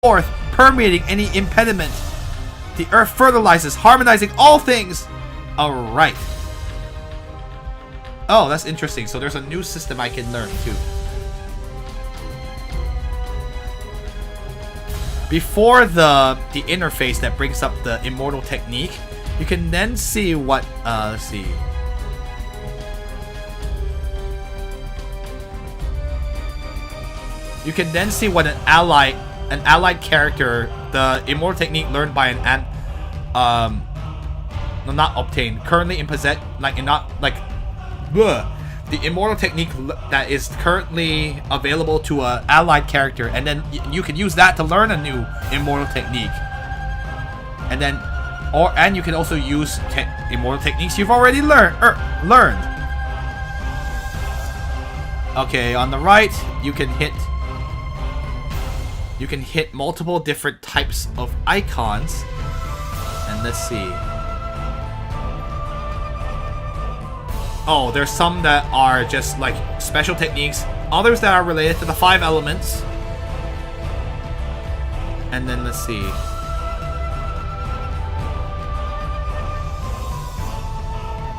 forth, permeating any impediment. The earth fertilizes, harmonizing all things. Alright. Oh, that's interesting. So there's a new system I can learn too. Before the interface that brings up the Immortal technique, you can then see what, let's see. You can then see what an allied character, the Immortal technique learned by no, not obtained, currently in possession, the Immortal technique that is currently available to a allied character, and then you can use that to learn a new Immortal technique, and you can also use Immortal techniques you've already learned. Okay, on the right, you can hit multiple different types of icons, and let's see. Oh, there's some that are just like special techniques, others that are related to the 5 elements. And then let's see.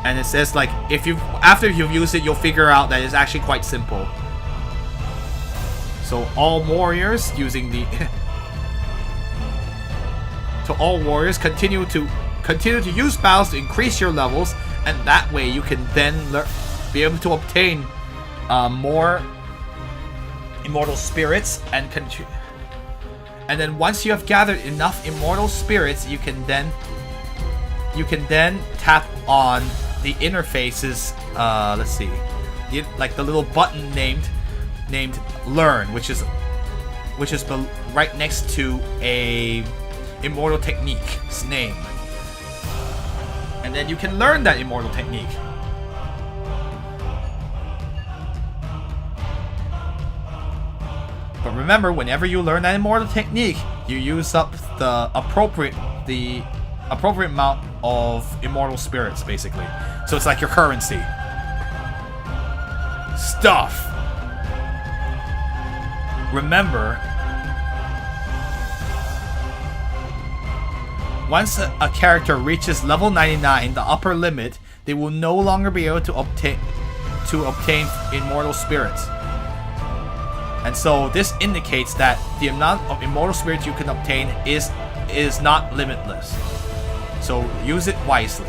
And it says like after you've used it, you'll figure out that it's actually quite simple. So all warriors using the all warriors continue to use battles to increase your levels, and that way you can then be able to obtain more immortal spirits, and then once you have gathered enough immortal spirits, you can then tap on the interfaces. Let's see, like the little button named Learn, which is right next to a Immortal technique's name, and then you can learn that Immortal technique. But remember, whenever you learn that Immortal technique, you use up the appropriate amount of immortal spirits, basically. So it's like your currency. Stuff. Remember, once a character reaches level 99, the upper limit, they will no longer be able to obtain immortal spirits. And so this indicates that the amount of immortal spirits you can obtain is not limitless. So use it wisely.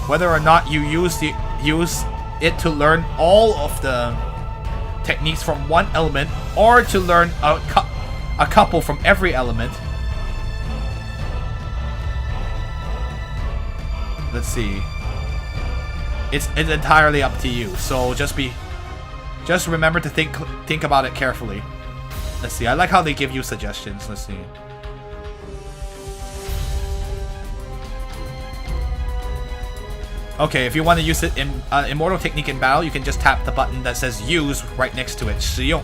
Whether or not you use it to learn all of the techniques from one element, or to learn a couple from every element. Let's see. It's entirely up to you. So just remember to think about it carefully. Let's see. I like how they give you suggestions. Let's see. Okay, if you want to use it in Immortal technique in battle, you can just tap the button that says use right next to it. 使用.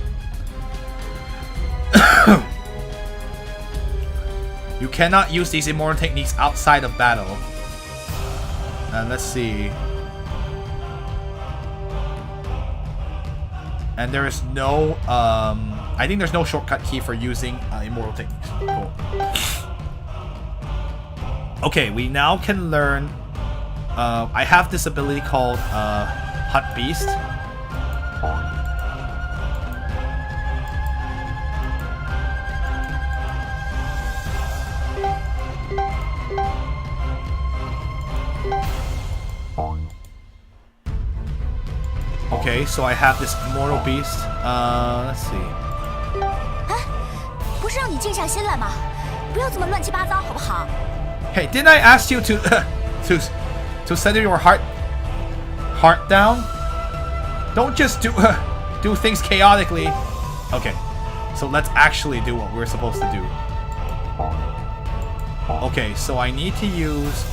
You cannot use these Immortal techniques outside of battle. Let's see. And there is no, I think there's no shortcut key for using Immortal techniques. Cool. Okay, we now can learn. I have this ability called Hunt Beast. Okay, so I have this Immortal Beast. Let's see. 不是让你静下心来吗？不要这么乱七八糟，好不好？ Hey, didn't I ask you to to settle your heart down? Don't just do things chaotically. Okay, so let's actually do what we're supposed to do. Okay, so I need to use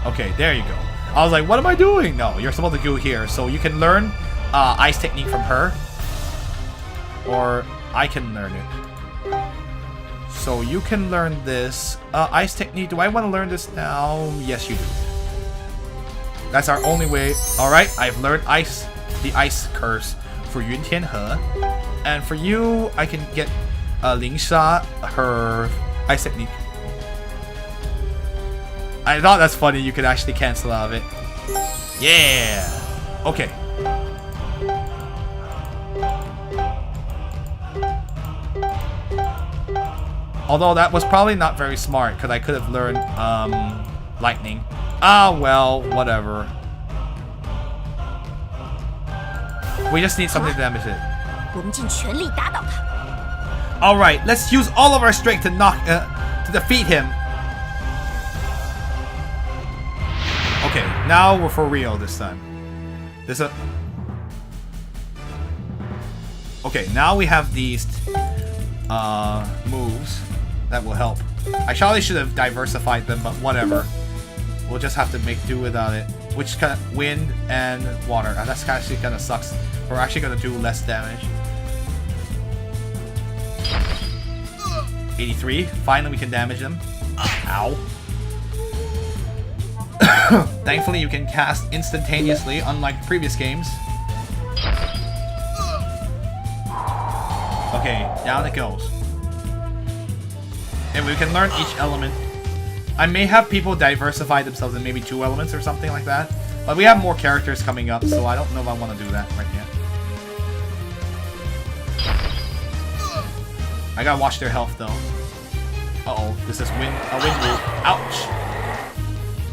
okay, there you go. I was like, what am I doing? No, you're supposed to go here. So you can learn ice technique from her, or I can learn it. So you can learn this ice technique. Do I want to learn this now? Yes, you do. That's our only way. Alright, I've learned the ice curse for Yun Tianhe. And for you, I can get Ling Sha her ice technique. I thought that's funny, you could actually cancel out of it. Yeah! Okay. Although that was probably not very smart, because I could have learned lightning. Ah, well, whatever. We just need something to damage it. Alright, let's use all of our strength to to defeat him. Okay, now we're for real this time. Okay, now we have these moves that will help. I probably should have diversified them, but whatever. We'll just have to make do without it. Which kind of wind and water. That's actually kind of sucks. We're actually gonna do less damage. 83. Finally, we can damage them. Ow. Thankfully, you can cast instantaneously, unlike previous games. Okay, down it goes. And we can learn each element. I may have people diversify themselves in maybe 2 elements or something like that. But we have more characters coming up, so I don't know if I want to do that right yet. I gotta watch their health though. Uh-oh, this is a wind move. Ouch!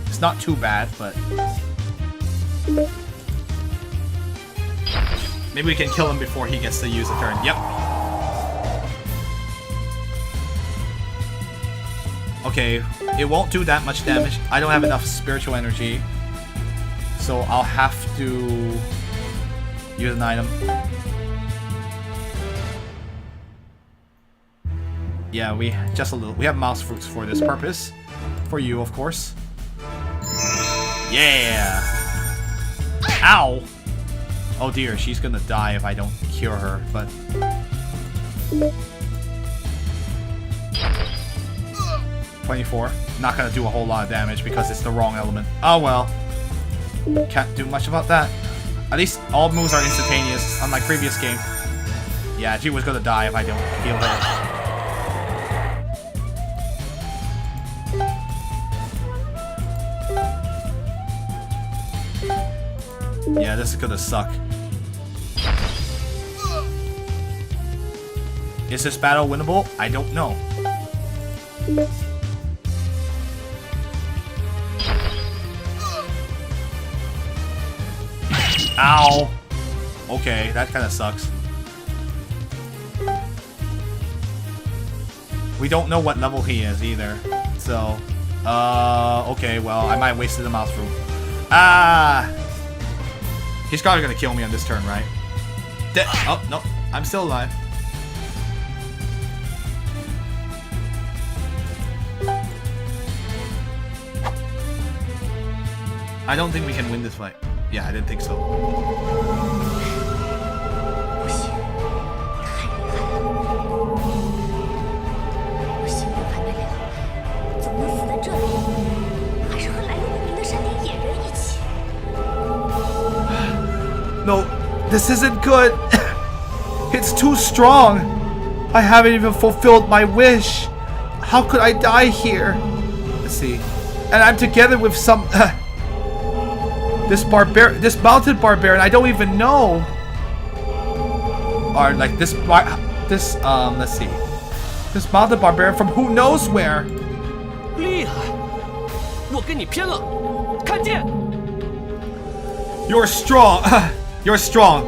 It's not too bad, but... maybe we can kill him before he gets to use a turn. Yep. Okay, it won't do that much damage. I don't have enough spiritual energy. So I'll have to use an item. Yeah, we have mouse fruits for this purpose. For you, of course. Yeah! Ow! Oh dear, she's gonna die if I don't cure her, but... 24. Not gonna do a whole lot of damage because it's the wrong element. Oh well. Can't do much about that. At least all moves are instantaneous, unlike previous game. Yeah, she was gonna die if I don't heal her. Yeah, this is gonna suck. Is this battle winnable? I don't know. Ow! Okay, that kind of sucks. We don't know what level he is either. So, okay, well, I might have wasted the mouse fruit. Ah! He's probably gonna kill me on this turn, right? Oh, no. I'm still alive. I don't think we can win this fight. Yeah, I didn't think so. No, this isn't good. It's too strong. I haven't even fulfilled my wish. How could I die here? Let's see. And I'm together with some... this mounted barbarian I don't even know. Or like this, let's see. This mounted barbarian from who knows where. 厉害，我跟你拼了，看剑。 You're strong. You're strong.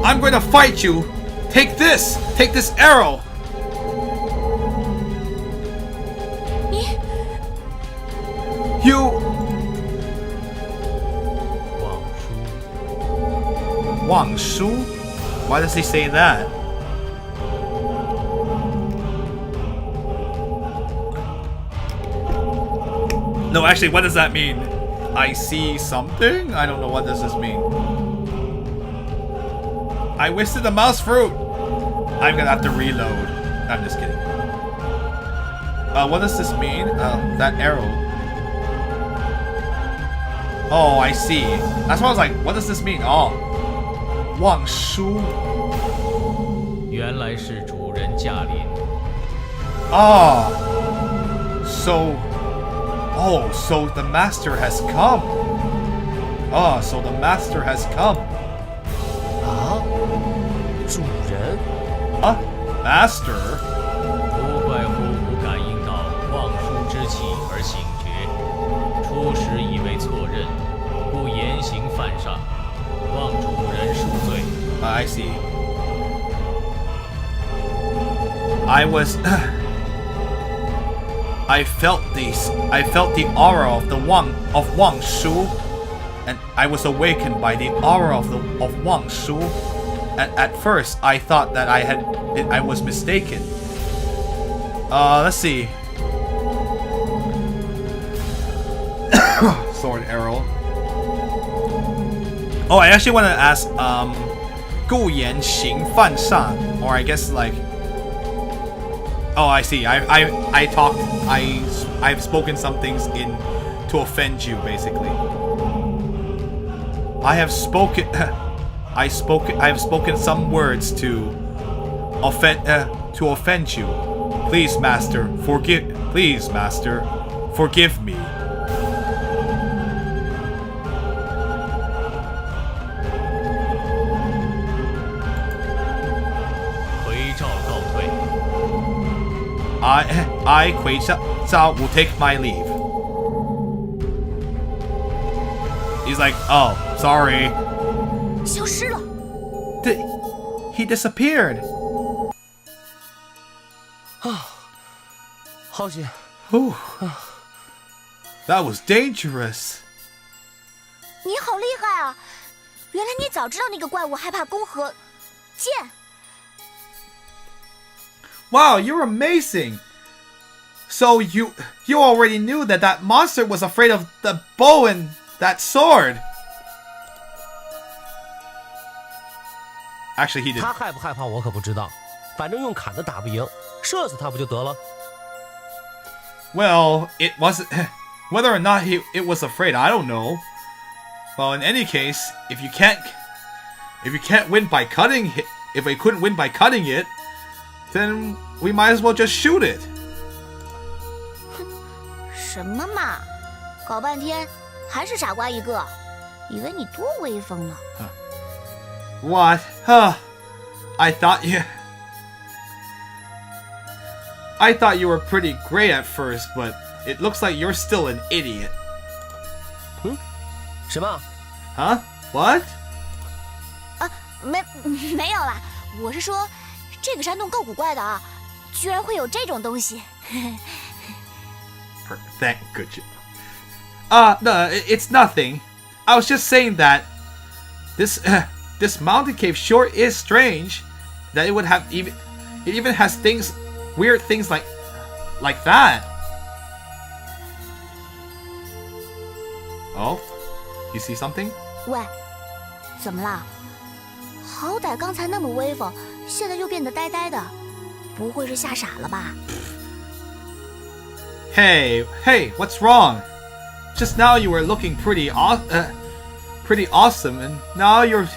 I'm going to fight you. Take this. Take this arrow. You. Wang Shu? Why does he say that? No, actually, what does that mean? I see something? I don't know, what does this mean? I wasted the mouse fruit! I'm gonna have to reload. I'm just kidding. What does this mean? That arrow. Oh, I see. That's why I was like, what does this mean? Oh, 望舒. 原来是主人驾临。Oh, so the master has come. Oh, so the master has come. 啊，主人。啊 ，master. 不怪乎吾感应到望舒之气而醒觉，初时以为错认，故言行犯上，望主人恕罪。I see. I was. I felt the aura of Wang Shu, and I was awakened by the aura of Wang Shu. At first, I thought that I was mistaken. Let's see. Sword arrow. Oh, I actually want to ask, 故言行犯上, or I guess like. Oh, I see. I've spoken some things to offend you, basically. I have spoken some words to offend you. Please, master, forgive me. I Kui Zhao will take my leave. He's like, oh, sorry. 消失了。 He disappeared. 好险。 Whew. That was dangerous. 你好厉害啊！原来你早知道那个怪物害怕弓和箭。 Wow, you're amazing. So you already knew that monster was afraid of the bow and that sword. Actually, he did. 他害不害怕我可不知道，反正用砍的打不赢，射死他不就得了？ Well, it wasn't. Whether or not it was afraid, I don't know. Well, in any case, if you can't win by cutting it, if we couldn't win by cutting it, then we might as well just shoot it. 什么嘛，搞半天还是傻瓜一个，以为你多威风呢。What? I thought you were pretty great at first, but it looks like you're still an idiot. 什么？ Huh? What? 没有啦，我是说，这个山洞够古怪的啊，居然会有这种东西。Thank good job. No, it's nothing. I was just saying that this mountain cave sure is strange. That it would have it even has weird things like that. Oh, you see something? 喂，怎么啦？好歹刚才那么威风，现在又变得呆呆的，不会是吓傻了吧？ Hey, what's wrong? Just now you were looking pretty awesome, and now you've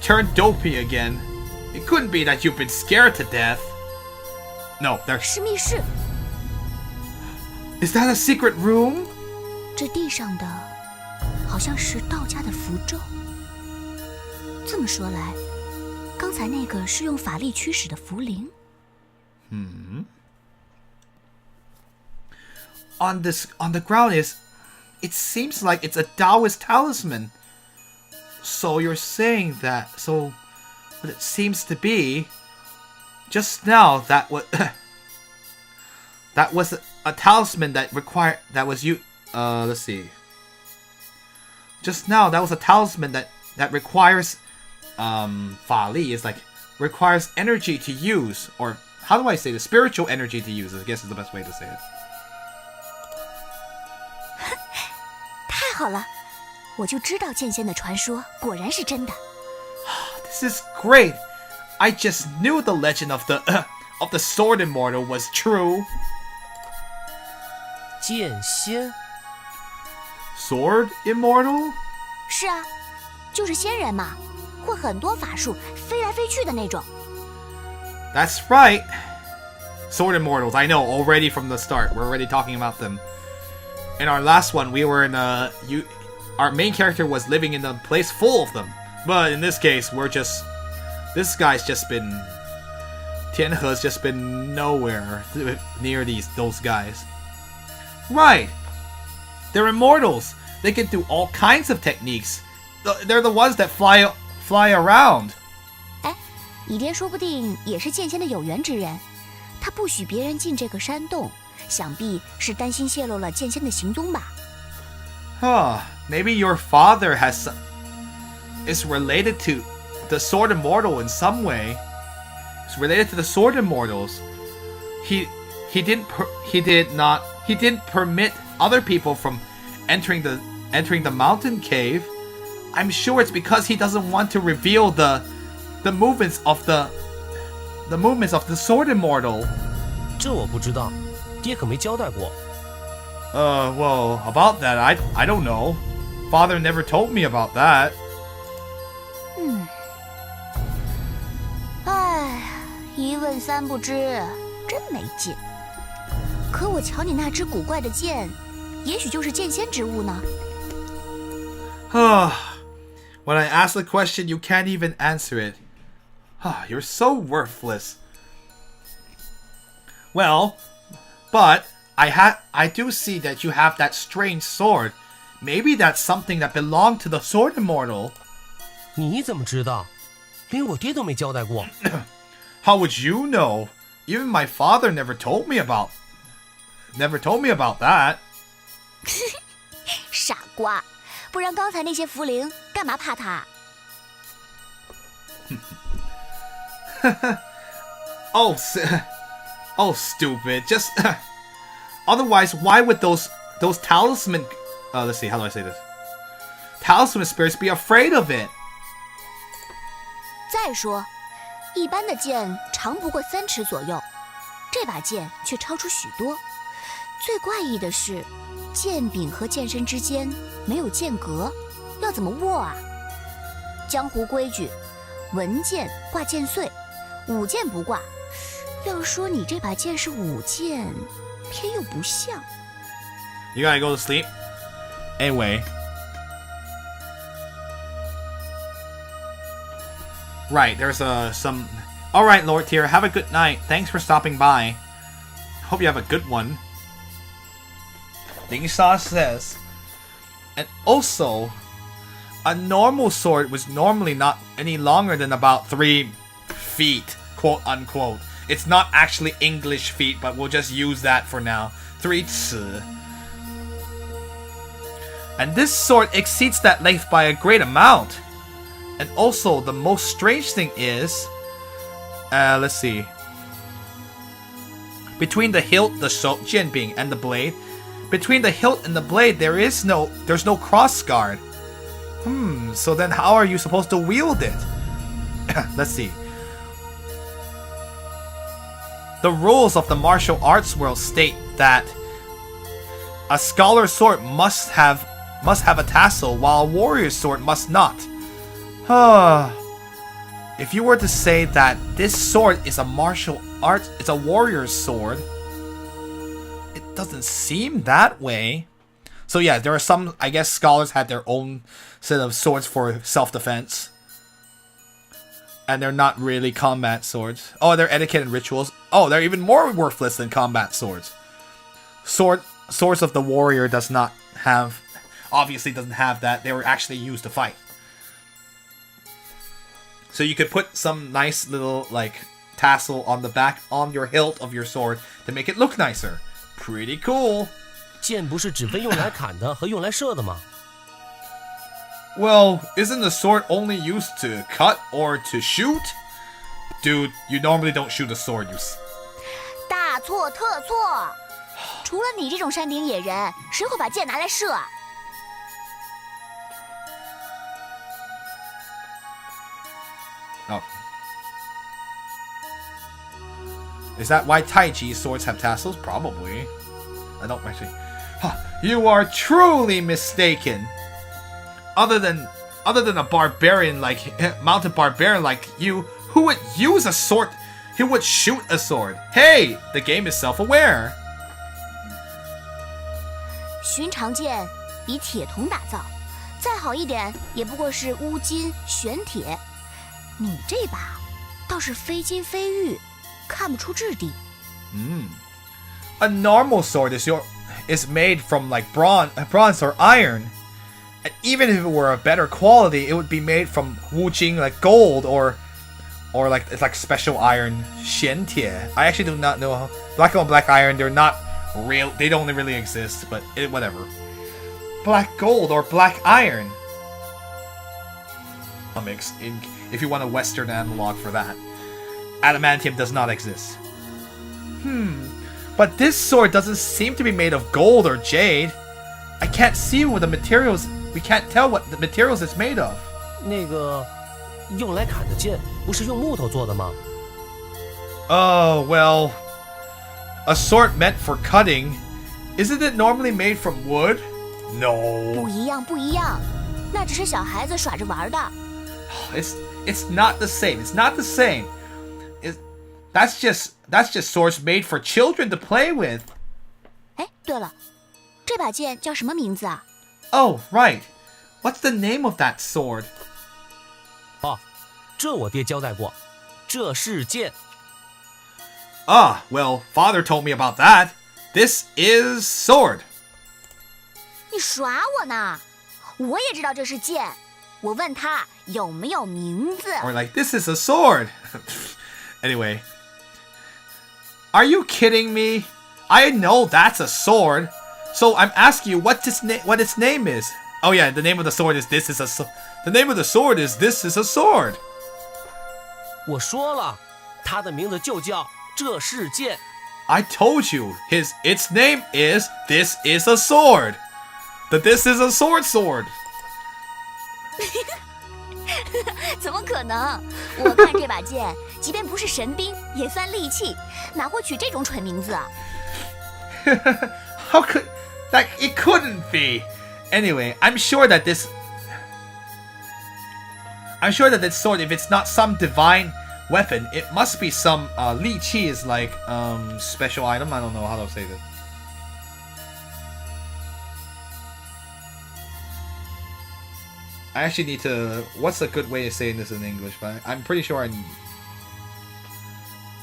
turned dopey again. It couldn't be that you've been scared to death. No, there's. 是密室， Is that a secret room? 这地上的好像是道家的符咒。这么说来，刚才那个是用法力驱使的符灵。On the ground it seems like it's a Taoist talisman. So you're saying that? So what it seems to be, just now that was a talisman that was you. Let's see. Just now that was a talisman that requires 法力 is like requires energy to use, or how do I say the spiritual energy to use? I guess is the best way to say it. 太好了，我就知道剑仙的传说果然是真的。This is great. I just knew the legend of the sword immortal was true. 剑仙。sword immortal? 是啊，就是仙人嘛，会很多法术，飞来飞去的那种。That's right. Sword immortals, I know already from the start. We're already talking about them. In our last one, we were in our main character was living in a place full of them. But in this case, this guy's just been... Tianhe's just been nowhere near those guys. Right. They're immortals. They can do all kinds of techniques. They're the ones that fly around. 哎，倚天说不定也是剑仙的有缘之人，他不许别人进这个山洞，想必是担心泄露了剑仙的行踪吧。Huh. Maybe your father is related to the Sword Immortal in some way. It's related to the Sword Immortals. He didn't permit other people from entering the mountain cave. I'm sure it's because he doesn't want to reveal the movements of the Sword Immortal. 这我不知道，爹可没交代过。Well, about that, I don't know. Father never told me about that. 哎，一问三不知，真没劲。可我瞧你那只古怪的剑，也许就是剑仙之物呢。When I ask the question, you can't even answer it. You're so worthless. Well, but I do see that you have that strange sword. Maybe that's something that belonged to the Sword Immortal. 你怎么知道？连我爹都没交代过。How would you know? Even my father never told me about that. 傻瓜，不然刚才那些茯苓干嘛怕他Oh, stupid. Just otherwise, why would those talisman? Let's see. How do I say this? Talisman spirits be afraid of it. 再说，一般的剑长不过3尺左右，这把剑却超出许多。最怪异的是，剑柄和剑身之间没有剑格，要怎么握啊？江湖规矩，文剑挂剑穗，武剑不挂。要说你这把剑是武剑，偏又不像。You gotta go to sleep. Anyway. Right, there's some... Alright, Lord Tyr, have a good night. Thanks for stopping by. Hope you have a good one. Ling Sha says... And also, a normal sword was normally not any longer than about 3 feet, quote unquote. It's not actually English feet, but we'll just use that for now. 3 ci. And this sword exceeds that length by a great amount. And also, the most strange thing is... let's see. Between the hilt, the jianbing, and the blade... Between the hilt and the blade, there's no cross guard. So then how are you supposed to wield it? Let's see. The rules of the martial arts world state that a scholar's sword must have a tassel, while a warrior's sword must not. If you were to say that this sword is a martial art, it's a warrior's sword, it doesn't seem that way. So yeah, there are some, I guess scholars had their own set of swords for self-defense. And they're not really combat swords. Oh, they're etiquette and rituals. Oh, they're even more worthless than combat swords. Swords of the warrior obviously doesn't have that. They were actually used to fight. So you could put some nice little, like, tassel on the back, on your hilt of your sword to make it look nicer. Pretty cool. 剑不是只分用来砍的和用来射的吗？ Well, isn't the sword only used to cut or to shoot? Dude, you normally don't shoot a sword, you... 大错特错！除了你这种山顶野人，谁会把剑拿来射啊？ Oh. Is that why Tai Chi swords have tassels? Probably. I don't actually... You are truly mistaken. Other than a barbarian like mounted barbarian like you, who would use a sword, who would shoot a sword. Hey, the game is self-aware. 寻常剑以铁铜打造，再好一点也不过是乌金玄铁。你这把倒是非金非玉，看不出质地。A normal sword is made from like bronze or iron. And even if it were a better quality, it would be made from Wujing, like gold or like it's like special iron, 玄铁. I actually do not know. Black and black iron, they're not real. They don't really exist, but whatever. Black gold or black iron. Comics, if you want a Western analog for that. Adamantium does not exist. But this sword doesn't seem to be made of gold or jade. I can't see what the materials. We can't tell what the materials it's made of. 那个用来砍的剑不是用木头做的吗？ Oh, well, a sword meant for cutting. Isn't it normally made from wood? No. 不一样，不一样，那只是小孩子耍着玩的。It's not the same. It's not the same. That's just swords made for children to play with. 哎，对了，这把剑叫什么名字啊？ Oh, right. What's the name of that sword? 哦，这我爹交代过，这是剑。Ah, well, father told me about that. This is sword. 你耍我呢？我也知道这是剑。我问他有没有名字。 Or like, this is a sword. Anyway. Are you kidding me? I know that's a sword. So I'm asking you what its name is. Oh yeah, the name of the sword is this is a the name of the sword is this is a sword. 我说了，它的名字就叫这是剑。 I told you its name is this is a sword. The this is a sword. 怎么可能？我看这把剑，即便不是神兵，也算利器，哪会取这种蠢名字啊？ How could like it couldn't be. Anyway, I'm sure that this sword, if it's not some divine weapon, it must be some li qi is like special item. I don't know how to say this. I actually need to. What's a good way of saying this in English? But I'm pretty sure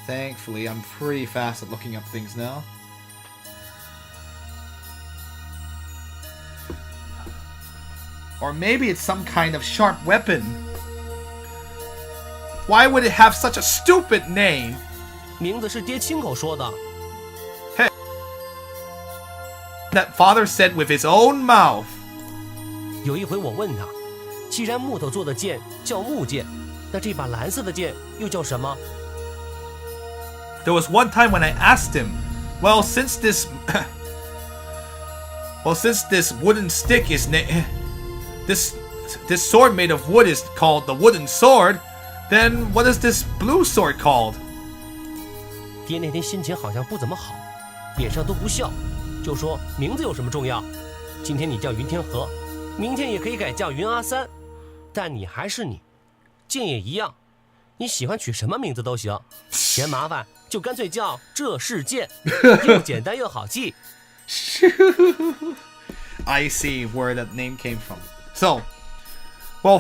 thankfully, I'm pretty fast at looking up things now. Or maybe it's some kind of sharp weapon. Why would it have such a stupid name? 名字是爹亲口说的。 That father said with his own mouth. 有一回我问他，既然木头做的剑叫木剑，那这把蓝色的剑又叫什么？ There was one time when I asked him, well, since this wooden stick is this sword made of wood is called the wooden sword, then what is this blue sword called? 爹那天心情好像不怎么好，脸上都不笑，就说名字有什么重要？今天你叫云天河，明天也可以改叫云阿三，但你还是你，剑也一样，你喜欢取什么名字都行，嫌麻烦就干脆叫这是剑，又简单又好记。I see where that name came from. So, well,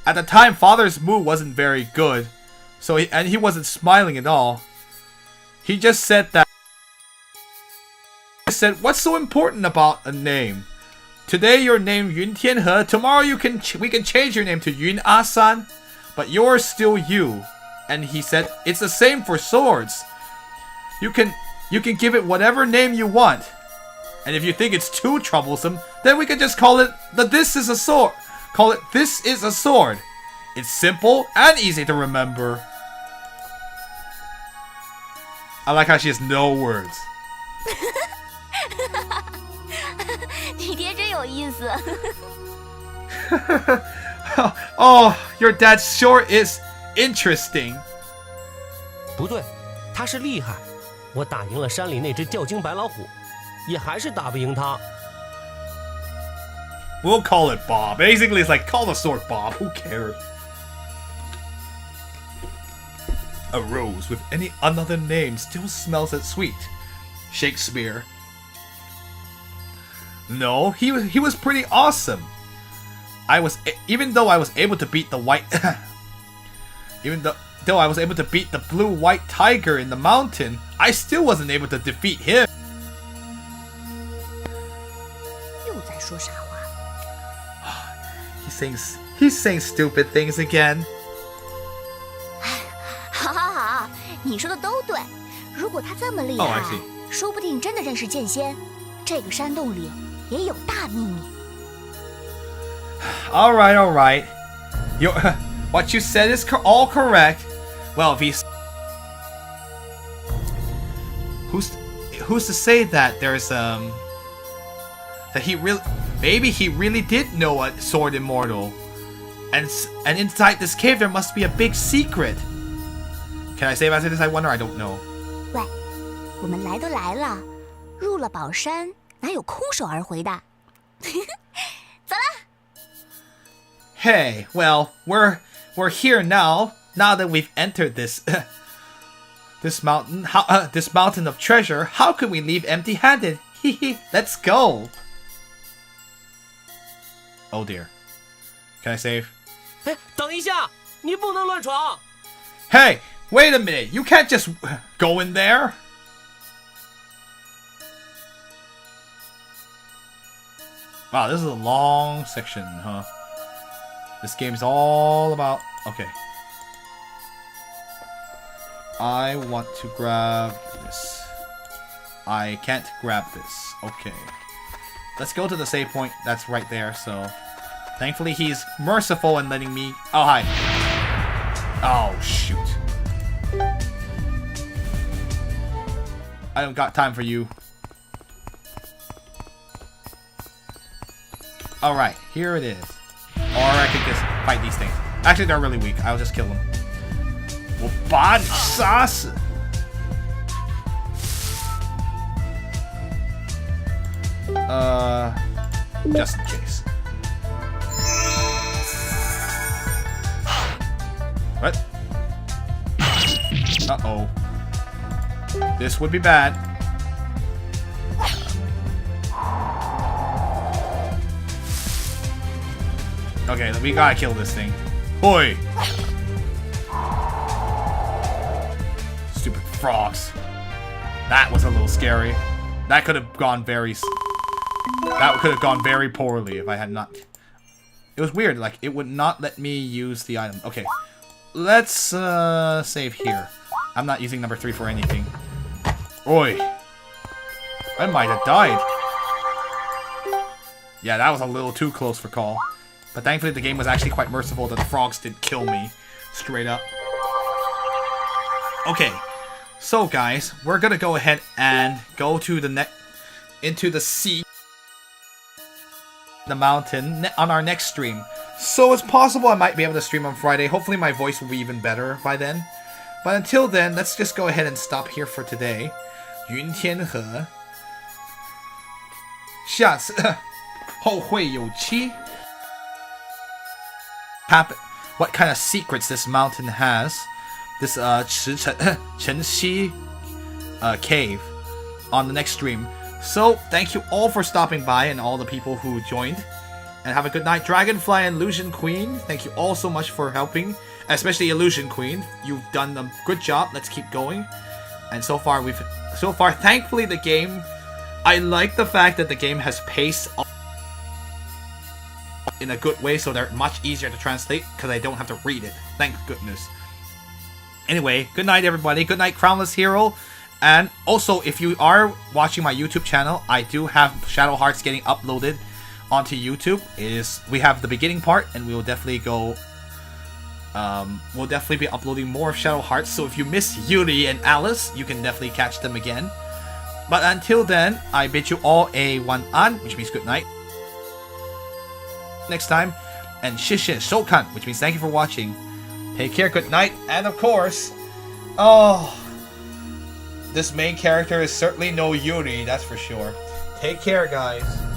at the time, father's mood wasn't very good. So he wasn't smiling at all. He just said that. He said, "What's so important about a name? Today you're named Yun Tianhe. Tomorrow we can change your name to Yun Asan, but you're still you." And he said, "It's the same for swords. You can give it whatever name you want. And if you think it's too troublesome, then we can just call it this is a sword. Call it this is a sword. It's simple and easy to remember." I like how she has no words. 你爹真有意思。Oh, your dad sure is interesting. 不对，他是厉害。我打赢了山里那只吊睛白老虎，也还是打不赢他。We'll call it Bob. Basically, it's like, call the sword Bob. Who cares? A rose with any another name still smells as sweet. Shakespeare. No, he was pretty awesome. Even though I was able to beat the white though I was able to beat the blue-white tiger in the mountain, I still wasn't able to defeat him. 又在说傻话。He's saying stupid things again. 好好好，你说的都对。如果他这么厉害， Oh, I see. 说不定真的认识剑仙。这个山洞里也有大秘密。All right. What you said is all correct. Well, if he's who's to say that there's that he really did know a sword immortal, and inside this cave there must be a big secret. Can I save after this? I wonder. I don't know. 喂，我们来都来了，入了宝山，哪有空手而回的？走了。Hey, well, we're here now. Now that we've entered this this mountain of treasure, how can we leave empty-handed? Let's go. Oh dear. Can I save? 哎，等一下，你不能乱闯。 Hey, wait a minute. You can't just go in there. Wow, this is a long section, huh? This game's all about... Okay. I want to grab this. I can't grab this. Okay. Let's go to the save point. That's right there, so... Thankfully, he's merciful in letting me... Oh, hi. Oh, shoot. I don't got time for you. Alright, here it is. Or I could just fight these things. Actually, they're really weak. I'll just kill them. 我把你杀死! Just in case. What? Uh-oh. This would be bad. Okay, we gotta kill this thing. Hoi! Stupid frogs. That was a little scary. That could have gone very poorly if I had not... It was weird, like, it would not let me use the item. Okay. Let's, save here. I'm not using number 3 for anything. Oi! I might have died. Yeah, that was a little too close for call. But thankfully the game was actually quite merciful that the frogs didn't kill me. Straight up. Okay. So guys, we're gonna go ahead and go to into the sea, the mountain, on our next stream. So it's possible I might be able to stream on Friday. Hopefully my voice will be even better by then. But until then, let's just go ahead and stop here for today. 云天河下次后会有期 What kind of secrets this mountain has. This Chenxi cave on the next stream. So thank you all for stopping by and all the people who joined. And have a good night. Dragonfly and Illusion Queen, thank you all so much for helping. Especially Illusion Queen. You've done a good job. Let's keep going. And so far, thankfully the game, I like the fact that the game has paced in a good way, so they're much easier to translate because I don't have to read it. Thank goodness. Anyway, good night everybody. Good night, Crownless Hero. And also, if you are watching my YouTube channel, I do have Shadow Hearts getting uploaded onto YouTube. We have the beginning part, and we will definitely go. We'll definitely be uploading more of Shadow Hearts. So if you miss Yuri and Alice, you can definitely catch them again. But until then, I bid you all a 晚安, which means good night. Next time, and 谢谢收看, which means thank you for watching. Take care, good night, and of course, oh, this main character is certainly no Yuri, that's for sure. Take care, guys.